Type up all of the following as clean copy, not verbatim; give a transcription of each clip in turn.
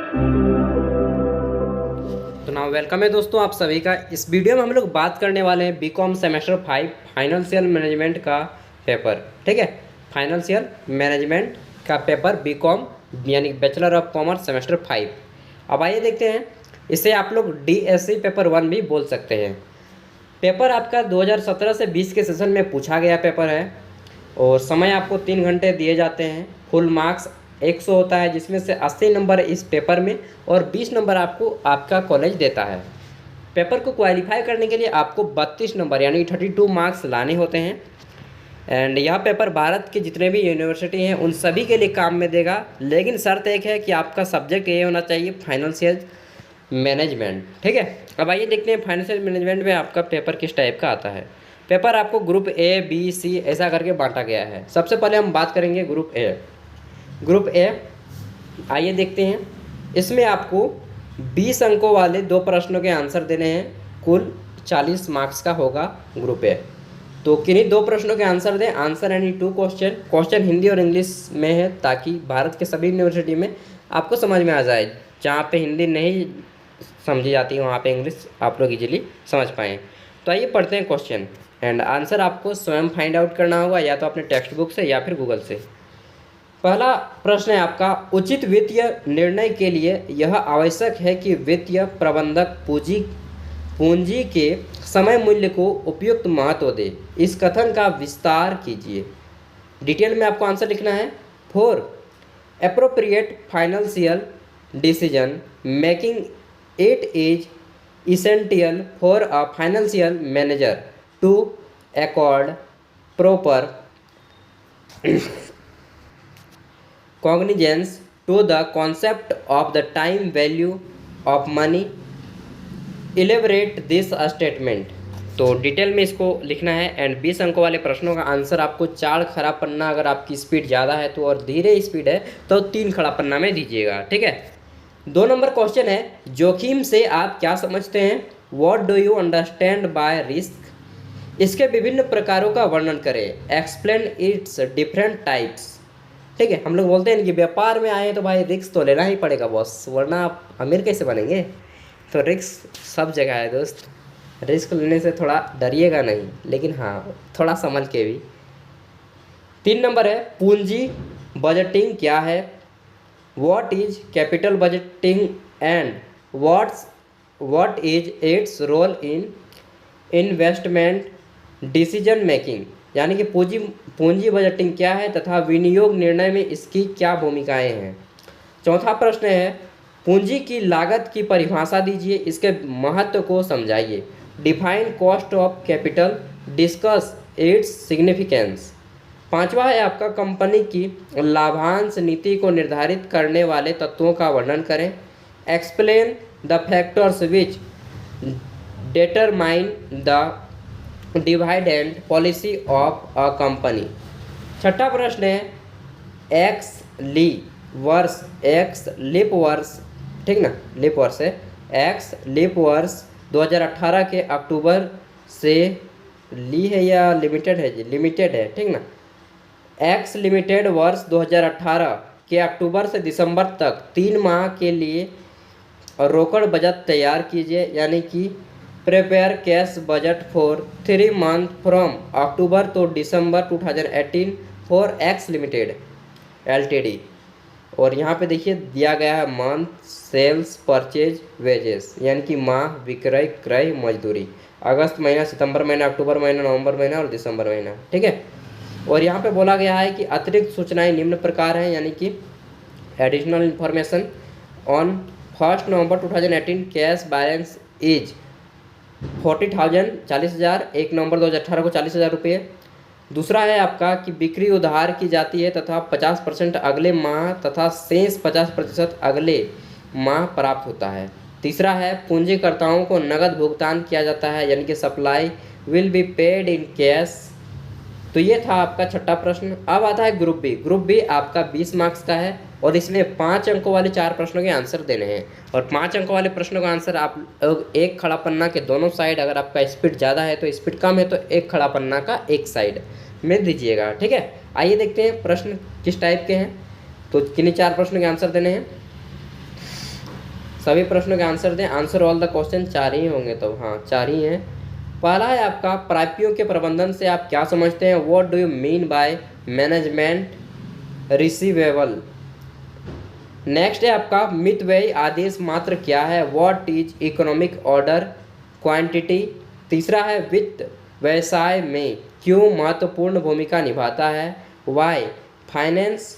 तो now welcome है दोस्तों आप सभी का। इस वीडियो में हम लोग बात करने वाले हैं बीकॉम सेमेस्टर 5 फाइनेंशियल मैनेजमेंट का पेपर। ठीक है, फाइनेंशियल मैनेजमेंट का पेपर बीकॉम यानी बैचलर ऑफ कॉमर्स सेमेस्टर 5। अब आइए देखते हैं, इसे आप लोग डीएससी पेपर 1 भी बोल सकते हैं। पेपर आपका 2017 से 20 के सेशन में पूछा गया पेपर है और समय आपको 3 घंटे दिए जाते हैं। फुल मार्क्स 100 होता है, जिसमें से 80 नंबर इस पेपर में और 20 नंबर आपको आपका कॉलेज देता है। पेपर को क्वालिफाई करने के लिए आपको 32 नंबर यानी 32 मार्क्स लाने होते हैं। एंड यह पेपर भारत के जितने भी यूनिवर्सिटी हैं उन सभी के लिए काम में देगा, लेकिन शर्त एक है कि आपका सब्जेक्ट ये होना चाहिए फाइनेंशियल मैनेजमेंट। ठीक है, अब आइए देखते हैं फाइनेंशियल मैनेजमेंट में आपका पेपर किस टाइप का आता है। पेपर आपको ग्रुप ए बी सी ऐसा करके बांटा गया है। सबसे पहले हम बात करेंगे ग्रुप ए। ग्रुप ए आइए देखते हैं, इसमें आपको 20 अंकों वाले 2 प्रश्नों के आंसर देने हैं। कुल 40 मार्क्स का होगा ग्रुप ए। तो किन्हीं 2 प्रश्नों के आंसर दें। आंसर यानी 2 क्वेश्चन। क्वेश्चन हिंदी और इंग्लिश में है ताकि भारत के सभी यूनिवर्सिटी में आपको समझ में आ जाए। जहाँ पे हिंदी नहीं समझी जाती है वहाँ पे इंग्लिश आप लोग इजीली समझ पाएँ। तो आइए पढ़ते हैं क्वेश्चन। एंड आंसर आपको स्वयं फाइंड आउट करना होगा, या तो अपने टेक्स्ट बुक से या फिर गूगल से। पहला प्रश्न है आपका, उचित वित्तीय निर्णय के लिए यह आवश्यक है कि वित्तीय प्रबंधक पूंजी के समय मूल्य को उपयुक्त महत्व दे। इस कथन का विस्तार कीजिए। डिटेल में आपको आंसर लिखना है। For appropriate financial decision making it is essential for a financial manager to accord proper cognizance to the concept of the time value of money. Elaborate this statement। तो डिटेल में इसको लिखना है। And 20 अंकों वाले प्रश्नों का आंसर आपको 4 खड़ा पन्ना, अगर आपकी स्पीड ज़्यादा है तो, और धीरे स्पीड है तो 3 खड़ा पन्ना में दीजिएगा। ठीक है। 2 नंबर क्वेश्चन है, जोखिम से आप क्या समझते हैं? What do you understand by risk? इसके विभिन्न प्रकारों का वर्णन करें। Explain it's different types. ठीक है, हम लोग बोलते हैं कि व्यापार में आए हैं तो भाई रिस्क तो लेना ही पड़ेगा बॉस, वरना आप अमीर कैसे बनेंगे। तो रिस्क सब जगह है दोस्त, रिस्क लेने से थोड़ा डरिएगा नहीं, लेकिन हाँ थोड़ा संभल के भी। 3 नंबर है, पूंजी बजटिंग क्या है? What is capital budgeting and what is its role in investment decision making? यानी कि पूंजी बजटिंग क्या है तथा विनियोग निर्णय में इसकी क्या भूमिकाएं हैं। चौथा प्रश्न है, पूंजी की लागत की परिभाषा दीजिए, इसके महत्व को समझाइए। Define cost of capital, discuss its significance. 5वां है आपका, कंपनी की लाभांश नीति को निर्धारित करने वाले तत्वों का वर्णन करें। Explain the factors which determine the dividend policy of a company. 6ठा प्रश्न है, एक्स लीप वर्ष, ठीक ना, लीप वर्ष है। एक्स लीप वर्ष 2018 के अक्टूबर से ली है या लिमिटेड है जी? लिमिटेड है, ठीक ना। एक्स लिमिटेड वर्ष 2018 के अक्टूबर से दिसंबर तक 3 माह के लिए रोकड़ बजट तैयार कीजिए, यानी कि prepare cash budget for 3 month from October to December 2018 फॉर एक्स लिमिटेड एलटीडी। और यहाँ पे देखिए दिया गया है मंथ सेल्स परचेज वेजेस, यानी कि माह विक्रय क्रय मजदूरी। अगस्त महीना, सितंबर महीना, अक्टूबर महीना, नवंबर महीना और दिसंबर महीना। ठीक है। और यहाँ पे बोला गया है कि अतिरिक्त सूचनाएं निम्न प्रकार हैं, यानी कि additional information on 1 November 2018 cash balance is 40,000 40,000। 1 नवंबर 2018 को 40,000 रुपये। दूसरा है आपका कि बिक्री उधार की जाती है तथा 50% अगले माह तथा शेष 50% अगले माह प्राप्त होता है। तीसरा है, पूंजीकर्ताओं को नगद भुगतान किया जाता है, यानी कि supply will be paid in cash. तो ये था आपका 6ठा प्रश्न। अब आता है ग्रुप बी। ग्रुप बी आपका 20 मार्क्स का है और इसमें 5 अंकों वाले 4 प्रश्नों के आंसर देने हैं। और 5 अंकों वाले प्रश्नों का आंसर आप एक खड़ा पन्ना के दोनों साइड, अगर आपका स्पीड ज़्यादा है तो स्पीड कम है तो एक खड़ा पन्ना का एक साइड में दीजिएगा। ठीक है। आइए देखते हैं प्रश्न किस टाइप के हैं। तो किन्हीं 4 प्रश्नों के आंसर देने हैं। सभी प्रश्नों के आंसर दें। आंसर ऑल द क्वेश्चन 4 ही होंगे, तो हाँ 4 ही हैं। पहला है आपका प्राप्तियों के प्रबंधन से आप क्या समझते हैं, what do you mean by management receivable. Next है आपका मितव्ययी आदेश मात्र क्या है, what is economic order quantity. तीसरा है वित्त व्यवसाय में क्यों महत्वपूर्ण भूमिका निभाता है, वाई फाइनेंस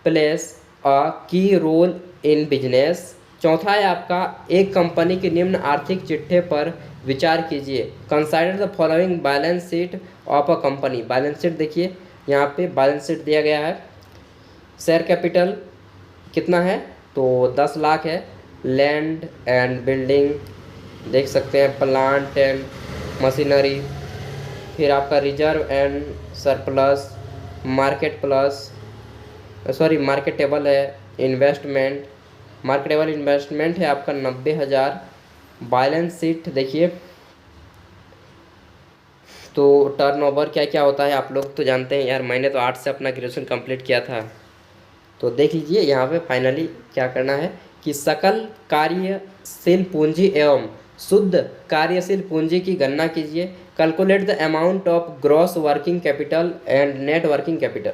प्लेस अ की रोल इन बिजनेस। चौथा है आपका एक कंपनी की निम्न आर्थिक चिट्ठे पर विचार कीजिए, consider the following balance sheet of a company. Balance sheet देखिए यहाँ पे बैलेंस शीट दिया गया है। शेयर कैपिटल कितना है, तो 10 लाख है। लैंड एंड बिल्डिंग देख सकते हैं, प्लांट एंड मशीनरी, फिर आपका रिजर्व एंड सरप्लस, मार्केटेबल है इन्वेस्टमेंट, मार्केटेबल इन्वेस्टमेंट है आपका 90,000। बैलेंस शीट देखिए, तो टर्नओवर क्या क्या होता है आप लोग तो जानते हैं यार, मैंने तो 8 से अपना ग्रेजुएशन कंप्लीट किया था। तो देख लीजिए यहाँ पे फाइनली क्या करना है कि सकल कार्यशील पूंजी एवं शुद्ध कार्यशील पूंजी की गणना कीजिए, calculate the amount of gross working capital and net working capital.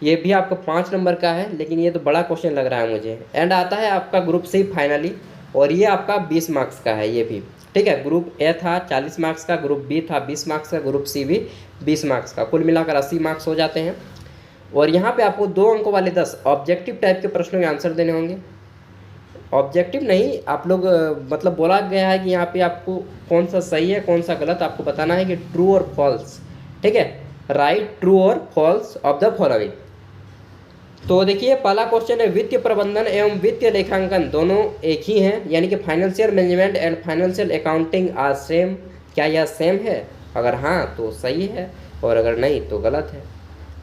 ये भी आपका 5 नंबर का है, लेकिन ये तो बड़ा क्वेश्चन लग रहा है मुझे। एंड आता है आपका ग्रुप सी फाइनली, और ये आपका 20 मार्क्स का है ये भी, ठीक है। ग्रुप ए था 40 मार्क्स का, ग्रुप बी था 20 मार्क्स का, ग्रुप सी भी 20 मार्क्स का, कुल मिलाकर 80 मार्क्स हो जाते हैं। और यहाँ पे आपको 2 अंकों वाले 10 ऑब्जेक्टिव टाइप के प्रश्नों के आंसर देने होंगे। ऑब्जेक्टिव नहीं, आप लोग मतलब बोला गया है कि यहाँ पे आपको कौन सा सही है कौन सा गलत आपको बताना है कि ट्रू और फॉल्स, ठीक है। राइट ट्रू और फॉल्स ऑफ द फॉलोइंग। तो देखिए पहला क्वेश्चन है वित्तीय प्रबंधन एवं वित्तीय लेखांकन दोनों एक ही हैं, यानी कि financial management and financial accounting are same. क्या यह सेम है, अगर हाँ तो सही है और अगर नहीं तो गलत है।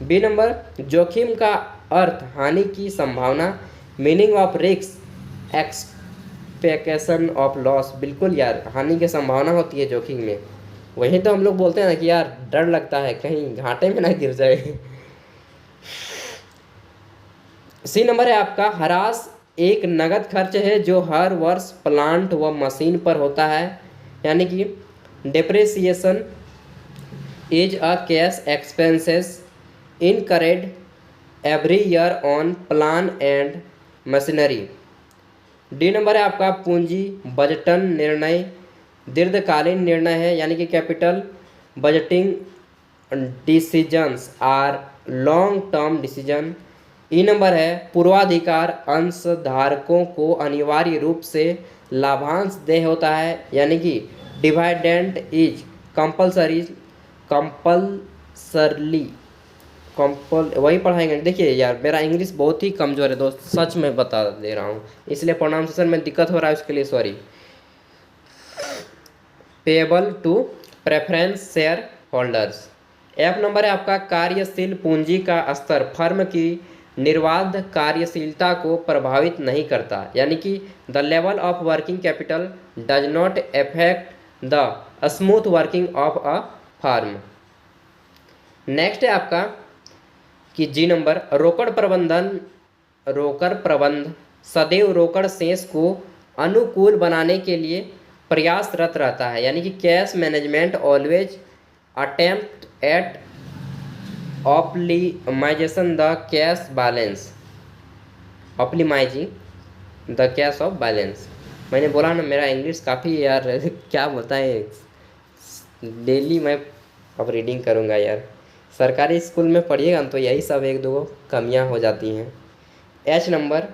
बी नंबर जोखिम का अर्थ हानि की संभावना, meaning of risk expectation of loss. बिल्कुल यार, हानि की संभावना होती है जोखिम में, वही तो हम लोग बोलते हैं ना कि यार डर लगता है कहीं घाटे में ना गिर जाए। सी नंबर है आपका हरास एक नगद खर्च है जो हर वर्ष प्लांट व मशीन पर होता है, यानी कि depreciation is a cash expenses incurred every year on plan and machinery. D number है आपका पूंजी बजटन निर्णय दीर्घकालीन निर्णय है, यानी कि capital budgeting decisions are long term decision. E number है पूर्वाधिकार अंशधारकों को अनिवार्य रूप से लाभांश देय होता है, यानी कि डिविडेंड इज वही पढ़ाएंगे। देखिए यार मेरा इंग्लिश बहुत ही कमज़ोर है दोस्त, सच में बता दे रहा हूँ, इसलिए प्रोनाउंसिएशन में दिक्कत हो रहा है, उसके लिए sorry. Payable to preference share holders. F number है आपका कार्यशील पूंजी का स्तर फर्म की निर्बाध कार्यशीलता को प्रभावित नहीं करता, यानी कि the level of working capital does not affect the smooth working of a firm. Next है आपका कि जी नंबर रोकड़ प्रबंध सदैव रोकड़ शेष को अनुकूल बनाने के लिए प्रयासरत रहता है, यानी कि cash management always attempt at optimization the cash balance, optimizing the cash of balance. मैंने बोला ना मेरा इंग्लिश काफ़ी यार क्या बताएं, डेली मैं अब रीडिंग करूँगा यार। सरकारी स्कूल में पढ़िएगा तो यही सब 1-2 कमियां हो जाती हैं। एच नंबर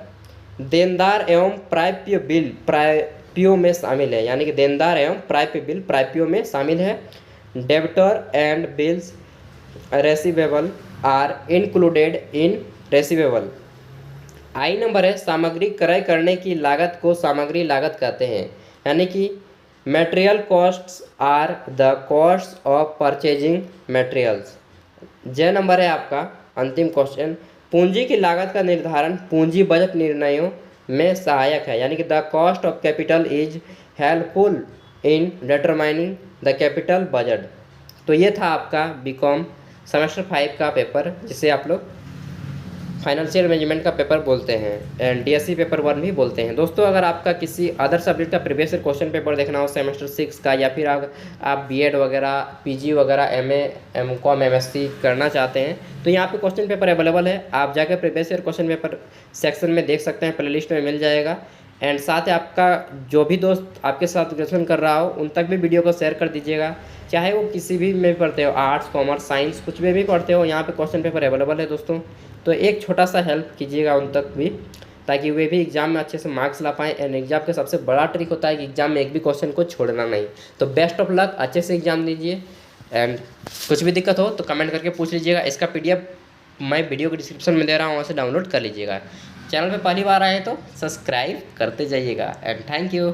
देनदार एवं प्राप्य बिल प्राप्यों में शामिल है, यानी कि देनदार एवं प्राप्य बिल प्राप्यों में शामिल है। Debtor and bills receivable are included in receivable. I number है सामग्री क्रय करने की लागत को सामग्री लागत कहते हैं, यानी कि material costs are the cost of purchasing materials. J number है आपका अंतिम क्वेश्चन पूंजी की लागत का निर्धारण पूंजी बजट निर्णयों में सहायक है, यानी कि the cost of capital is helpful in determining the capital budget. तो ये था आपका बीकॉम सेमेस्टर 5 का पेपर, जिसे आप लोग फाइनेंशियल मैनेजमेंट का पेपर बोलते हैं एंड डीएससी पेपर 1 भी बोलते हैं। दोस्तों अगर आपका किसी अदर सब्जेक्ट का प्रीवियस ईयर क्वेश्चन पेपर देखना हो सेमेस्टर 6 का, या फिर आप बीएड वगैरह, पीजी वगैरह, एमए, एमकॉम, एमएससी करना चाहते हैं तो यहाँ पे क्वेश्चन पेपर अवेलेबल है। आप जाकर previous year question paper section में देख सकते हैं, प्लेलिस्ट में मिल जाएगा। एंड साथ ही आपका जो भी दोस्त आपके साथ ग्रेजुएशन कर रहा हो उन तक भी वीडियो को शेयर कर दीजिएगा, चाहे वो किसी भी में पढ़ते हो, आर्ट्स, कॉमर्स, साइंस, कुछ में भी पढ़ते हो, यहाँ पे क्वेश्चन पेपर अवेलेबल है दोस्तों। तो एक छोटा सा हेल्प कीजिएगा उन तक भी, ताकि वे भी एग्जाम में अच्छे से मार्क्स ला पाएँ। एंड एग्जाम का सबसे बड़ा ट्रिक होता है कि एग्जाम में एक भी क्वेश्चन को छोड़ना नहीं। तो बेस्ट ऑफ लक, अच्छे से एग्जाम दीजिए। एंड कुछ भी दिक्कत हो तो कमेंट करके पूछ लीजिएगा। इसका PDF मैं वीडियो के डिस्क्रिप्शन में दे रहा हूँ, वहाँ से डाउनलोड कर लीजिएगा। चैनल पे पहली बार आए तो सब्सक्राइब करते जाइएगा। And thank you.